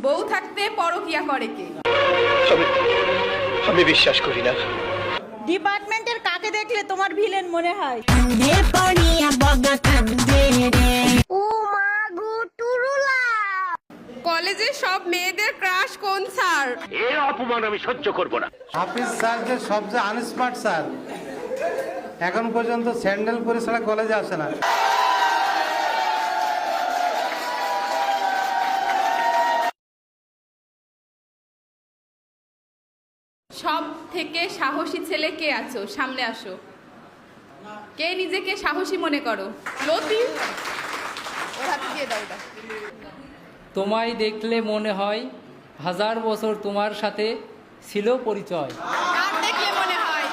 বউ থাকতে পরকিয়া করে কে? আমি বিশ্বাস করি না। ডিপার্টমেন্টের কাকে দেখলে তোমার ভিলেন মনে হয়? কলেজে সব মেয়েদের ক্রাশ কোন স্যার? এর অপমান আমি সহ্য করব না। হাফিজ স্যার যে সবচেয়ে আনস্মার্ট স্যার, এখন পর্যন্ত স্যান্ডেল পরে ছাড়া কলেজে আসে না। সব থেকে সাহসী ছেলে কে আছো? সামনে আসো। কে নিজেকে সাহসী মনে করো? লতিফ, ওর হাতে দিয়ে দাও এটা। তোমায় দেখলে মনে হয় 1000 বছর তোমার সাথে ছিল পরিচয়। কার দেখলে মনে হয়?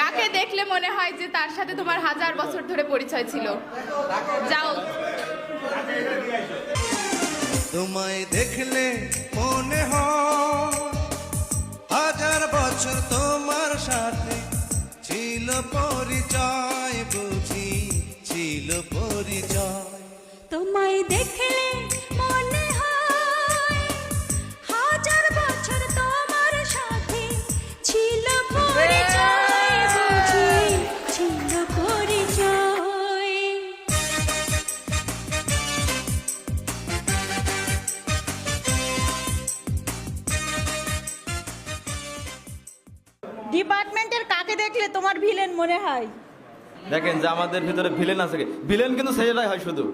কাকে দেখলে মনে হয় যে তার সাথে তোমার 1000 বছর ধরে পরিচয় ছিল? যাও। তোমায় দেখলে মনে হয় 1000 বছর তোমার সাথে ছিল পরিচয়, বুঝি ছিল পরিচয়। তোমায় দেখলে মনে হয় 1000 বছর তোমার সাথে ছিল পরিচয়, বুঝি ছিল পরিচয়। ডিপার্টমেন্টের কাকে দেখলে তোমার ভিলেন মনে হয়? দেখেন যে আমাদের ভিতরে ভিলেন আছে, ভিলেন কিন্তু ছেলেরাই হয় শুধু।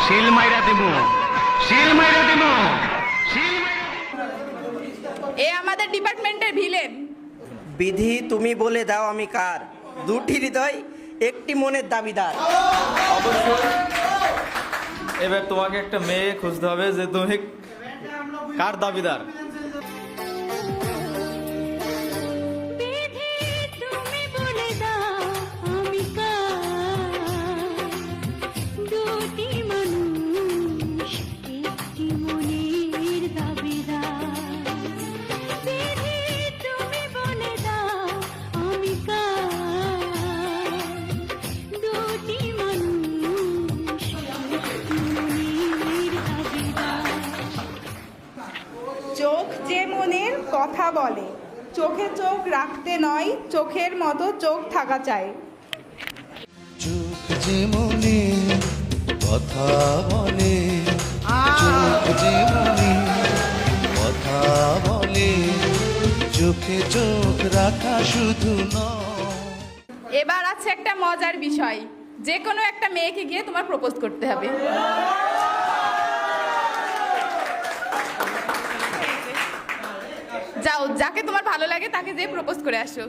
সিল মাইরা দিমু, সিল মাইরা দিমু, সিল মাইরা। এ আমাদের ডিপার্টমেন্টের ভিলেন। বিধি তুমি বলে দাও আমি কার, দুটি হৃদয় একটি মনের দাবিদার। অবশ্যই এবার তোমাকে একটা মেয়ে খুঁজতে হবে যে তুমি কার দাবিদার। বিধি তুমি বলে দাও আমি কার, দুটি মানুষ একটি মনের দাবিদার। বিধি তুমি বলে দাও আমি কার, দুটি মানুষ একটি মনের দাবিদার। চোখ যে মনের কথা বলে, চোখে চোখ রাখতে নয়, চোখের মতো চোখ থাকা চাই। চোখ যে মনে কথা বলে, চোখ যে মনে কথা বলে, চোখে চোখ রাখা শুধু নয়। এবার আছে একটা মজার বিষয়, যে কোনো একটা মেয়েকে গিয়ে তোমার প্রপোজ করতে হবে। যাও, যাকে তোমার ভালো লাগে তাকে যেয়ে প্রপোজ করে আসো।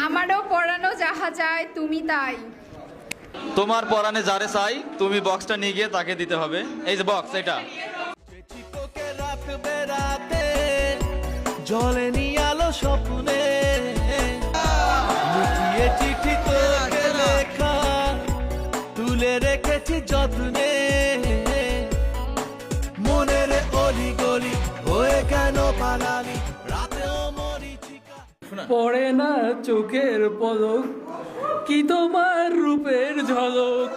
আমারও পড়ানো যাহা চায় তুমি তাই। তোমার পরাণে যারে চাই, তুমি বক্সটা নিয়ে গিয়ে তাকে দিতে হবে। এই যে বক্স, এটা তোকে রাখবে রাতে, জ্বলেনি আলো স্বপ্নে, লুকিয়ে চিঠি তোকে লেখা তুলে রেখেছি যত্নে। মনের অলি গলি হয়ে কেন পালালি, রাতেও মরিচিকা। পড়ে না চোখের পলক, কি তোমার রূপের ঝলক।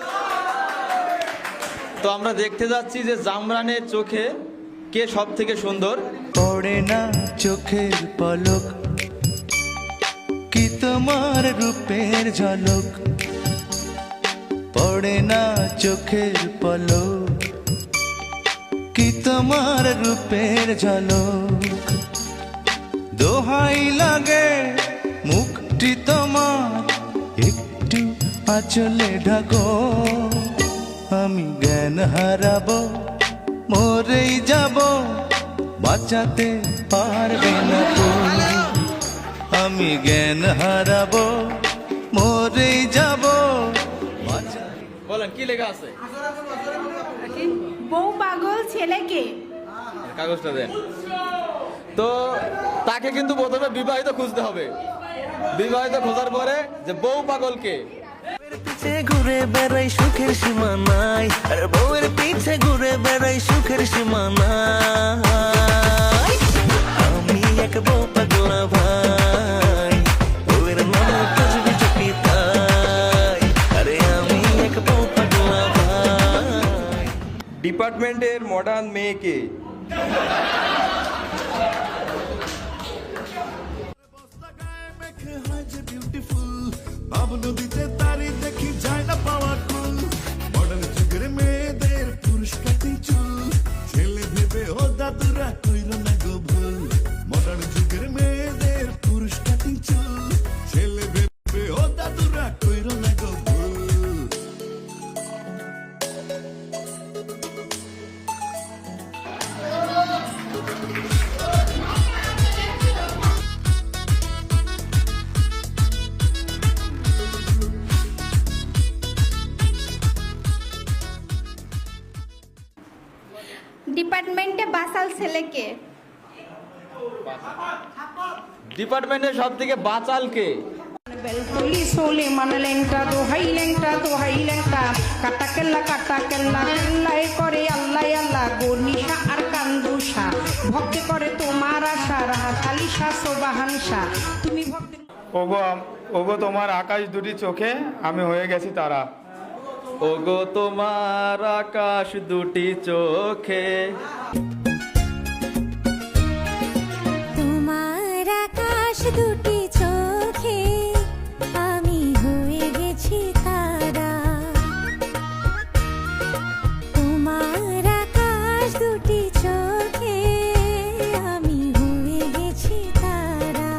তো আমরা দেখতে যাচ্ছি যে জামরানের চোখে কে সব থেকে সুন্দর। পড়ে না চোখের পলক, কি তোমার রূপের ঝলক। পড়ে না চোখের পলক, কি তোমার রূপের ঝলক, দোহাই লাগে মুখটি তোমার একটু আঁচলে ঢাকো, আমি জ্ঞান হারাবো মরেই যাব, বাঁচাতে পারবে না তুমি। আমি জ্ঞান হারাবো মরেই যাব। বলেন কি লেখা আছে? বউ পাগল ছেলেকে। কাগজটা দেন তো। তাকে কিন্তু প্রথমে বিবাহিত খুঁজতে হবে, বিবাহিত খোঁজার পরে যে বউ পাগলকে। পিছে ঘুরে বেড়াই সুখের সীমা নাই, আর বউয়ের পিছে ঘুরে বেড়াই সুখের সীমা নাই। আমি এক বউ পাগলা ভাই, বউয়ের নামে খুঁজবি চুপি তাই, আরে আমি এক বউ পাগলা ভাই। ডিপার্টমেন্টের মডার্ন মেয়েকে। নদীতে তারি দেখি যায় না পাওয়া কুল, মডার্ন যুগের মেয়েদের পুরুষ কাটি চুল, ছেলে ভেবে ও দাদুরা কইল না গো ভুল। মডার্ন যুগের মেয়েদের পুরুষ কাটি চুল, ছেলে ভেবে ও দাদুরা কইল না গো ভুল। ডিপার্টমেন্টে বাসাল ছেলেকে। ডিপার্টমেন্টের সব থেকে বাচালকে। বেলতলি সোলে মানে লেংটা দোহাই লেংটা কাটা কেল্লা কেল্লাই করে আল্লাহ আল্লাহ গনিশা আর কান্দুষা ভক্তি করে তোমার আশা রাহা কালিশা সোবাহানসা তুমি ভক্তি। ওগো তোমার আকাশ দুটি চোখে আমি হয়ে গেছি তারা। ওগো তোমার আকাশ দুটি চোখে। তোমার আকাশ দুটি চোখে আমি হয়ে গেছি তারা। তোমার আকাশ দুটি চোখে আমি হয়ে গেছি তারা।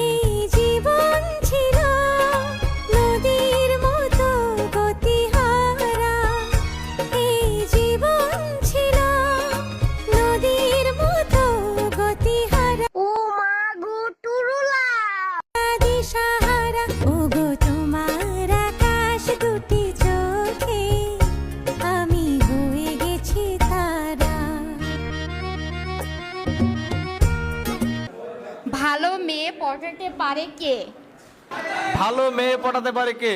এই জীবন ছিল নদীর মতো গতিহারা, এই জীবন ছিল নদীর মতো গতিহারা। ও মা গো টুরুলা দিশাহারা, ও গো তোমার আকাশ দুটি চোখে আমি হয়ে গেছি তারা। ভালো মেয়ে পটাতে পারে কে? ভালো মেয়ে পটাতে পারে কে?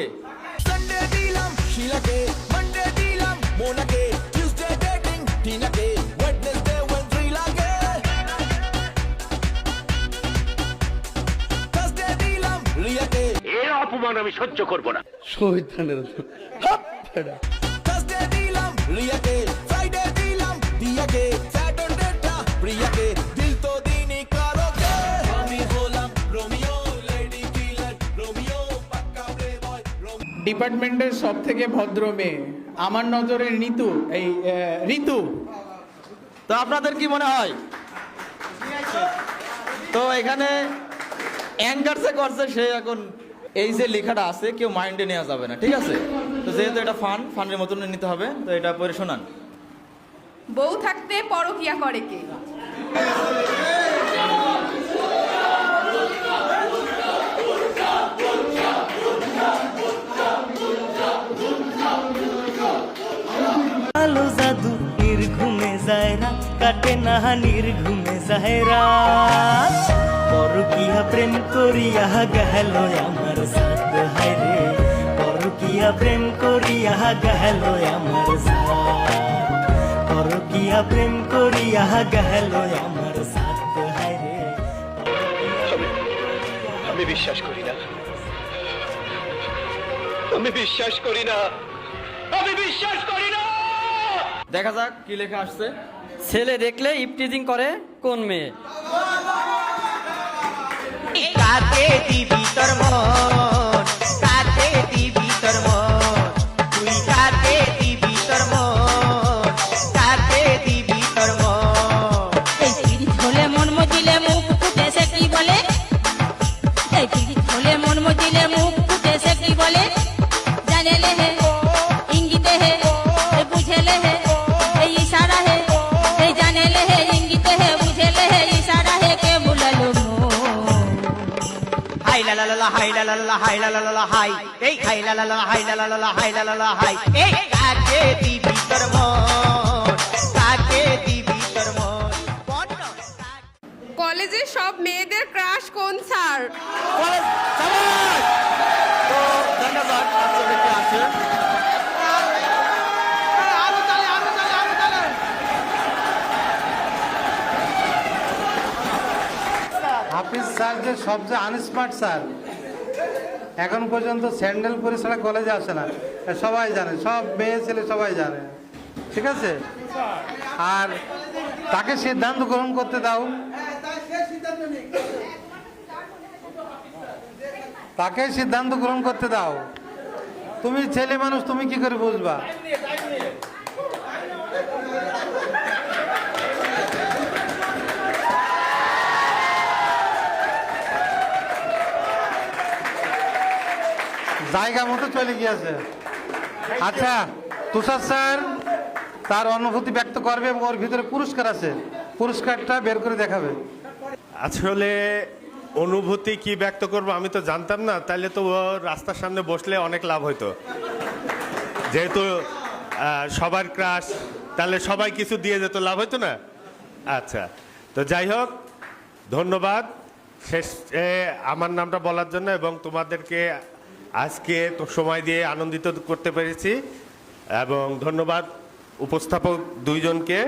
সানডে দিলাম শিলাকে, মানডে দিলাম মোনাকে, টিউসডে ডেটিং টিনাকে, ওয়েডনেসডে ওয়েন্ট্রি লাগে, থার্সডে দিলাম রিয়াকে, এর অপমান আমি সহ্য করব না। থার্সডে দিলাম রিয়াকে, ফ্রাইডে দিলাম দিয়াকে, স্যাটারডেটা প্রিয়াকে, দিল তো দিনই কারোকে। আমি হলাম রোমিও, লেডি কিলার রোমিও, পাক্কা প্লে বয় রোমিও। ডিপার্টমেন্টের সব থেকে ভদ্র মেয়ে আমার নজরে ঋতু। তো আপনাদের কি মনে হয়? তো এখানে অ্যাঙ্কার যে করছে সে এখন এই যে লেখাটা আছে কেউ মাইন্ডে নেওয়া যাবে না, ঠিক আছে? তো যেহেতু এটা ফানের মতন নিতে হবে, তো এটা পরে শোনান। বউ থাকতে পরকিয়া করে কে? আলো জাদু নির্ঘুমে যায় রাত, কাটে না নির্ঘুমে যায় রাত, পরকিয়া প্রেম করিয়া গেল আমার সাথ, হায় রে পরকিয়া প্রেম করিয়া গেল আমার সাথ, পরকিয়া প্রেম করিয়া গেল আমার সাথ, হায় রে। আমি বিশ্বাস করি না, আমি বিশ্বাস করি না, আমি বিশ্বাস করি না। দেখা যাক কি লেখা আসছে। ছেলে দেখলে ইপটিজিং করে কোন মেয়ে? কাতে দিবি তোর মন, কাতে দিবি তোর মন, তুই কাতে দিবি তোর মন, লা হাই লা লা লা হাই লা লা লা হাই এই হাই লা লা লা হাই লা লা লা হাই লা লা লা হাই এই কাকে দিবি তোর মন কাকে দিবি তোর মন কলেজে সব মেয়েদের ক্রাশ কোন স্যার? তো দেখা যাক আজকে কে আছে। হাফিজ স্যার যে সবচেয়ে আনস্মার্ট স্যার, এখন পর্যন্ত স্যান্ডেল পরে ছাড়া কলেজে আসে না, সবাই জানে, সব মেয়ে ছেলে সবাই জানে, ঠিক আছে? আর তাকে সিদ্ধান্ত গ্রহণ করতে দাও, তাকে সিদ্ধান্ত গ্রহণ করতে দাও। তুমি ছেলে মানুষ, তুমি কি করে বুঝবা? জায়গা মতো চলে গিয়েছে। আচ্ছা, তুষার স্যার তার অনুভূতি ব্যক্ত করবে এবং ওর ভিতরে পুরস্কার আছে, পুরস্কারটা বের করে দেখাবে। আসলে অনুভূতি কি ব্যক্ত করবো আমি তো জানতাম না, তাহলে তো ও রাস্তার সামনে বসলে অনেক লাভ হতো, যেহেতু সবার ক্রাশ, তাহলে সবাই কিছু দিয়ে যেত, লাভ হতো না। আচ্ছা, তো যাই হোক, ধন্যবাদ শেষে আমার নামটা বলার জন্য এবং তোমাদেরকে আজকে তো সময় দিয়ে আনন্দিত করতে পেরেছি, এবং ধন্যবাদ উপস্থাপক দুইজনকে।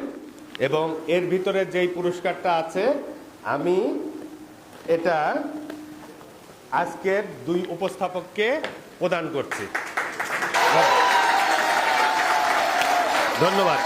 এবং এর ভিতরে যেই পুরস্কারটা আছে আমি এটা আজকের দুই উপস্থাপককে প্রদান করছি। ধন্যবাদ।